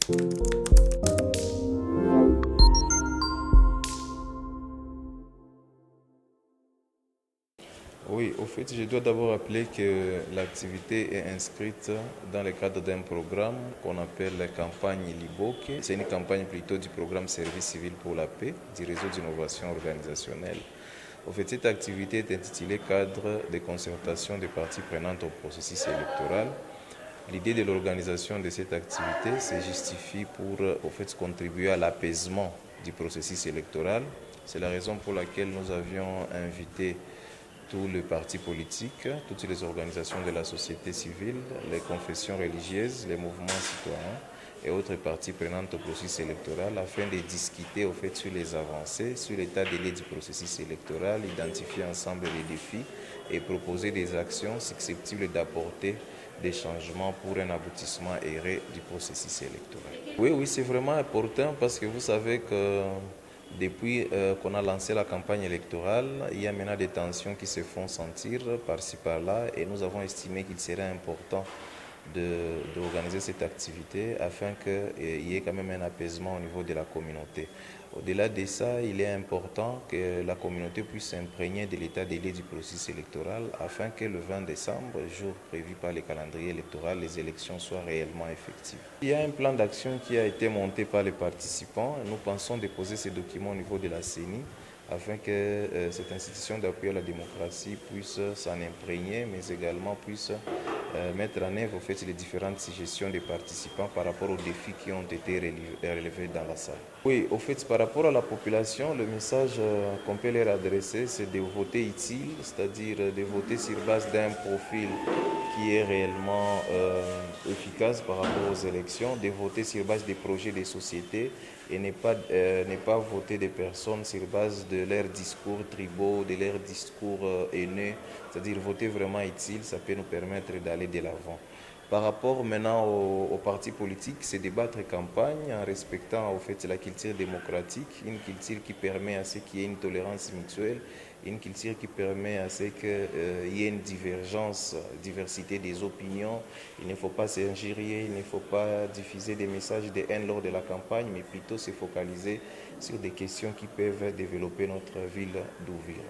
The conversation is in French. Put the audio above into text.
Oui, au fait, je dois d'abord rappeler que l'activité est inscrite dans le cadre d'un programme qu'on appelle la campagne Liboke. C'est une campagne plutôt du programme Service civil pour la paix du réseau d'innovation organisationnelle. Au fait, cette activité est intitulée Cadre de concertation des parties prenantes au processus électoral. L'idée de l'organisation de cette activité se justifie pour au fait, contribuer à l'apaisement du processus électoral. C'est la raison pour laquelle nous avions invité tous les partis politiques, toutes les organisations de la société civile, les confessions religieuses, les mouvements citoyens et autres parties prenantes au processus électoral afin de discuter au fait sur les avancées, sur l'état de du processus électoral, identifier ensemble les défis et proposer des actions susceptibles d'apporter des changements pour un aboutissement aéré du processus électoral. Oui, c'est vraiment important parce que vous savez que depuis qu'on a lancé la campagne électorale, il y a maintenant des tensions qui se font sentir par-ci par-là et nous avons estimé qu'il serait important d'organiser cette activité afin qu'il y ait quand même un apaisement au niveau de la communauté. Au-delà de ça, il est important que la communauté puisse s'imprégner de l'état des lieux du processus électoral afin que le 20 décembre, jour prévu par le calendrier électoral, les élections soient réellement effectives. Il y a un plan d'action qui a été monté par les participants. Nous pensons déposer ces documents au niveau de la CENI afin que cette institution d'appui à la démocratie puisse s'en imprégner, mais également puisse mettre en œuvre les différentes suggestions des participants par rapport aux défis qui ont été relevés dans la salle. Oui, au fait, par rapport à la population, le message qu'on peut leur adresser, c'est de voter utile, c'est-à-dire de voter sur base d'un profil qui est réellement efficace par rapport aux élections, de voter sur base des projets des sociétés et ne pas voter des personnes sur base de leurs discours tribaux, de leurs discours haineux, c'est-à-dire voter vraiment utile, ça peut nous permettre d'aller de l'avant. Par rapport maintenant aux partis politiques, c'est de battre campagne en respectant au fait la culture démocratique, une culture qui permet à ce qu'il y ait une tolérance mutuelle, une culture qui permet à ce qu'il y ait une diversité des opinions. Il ne faut pas s'injurier, il ne faut pas diffuser des messages de haine lors de la campagne, mais plutôt se focaliser sur des questions qui peuvent développer notre ville d'Ouvira.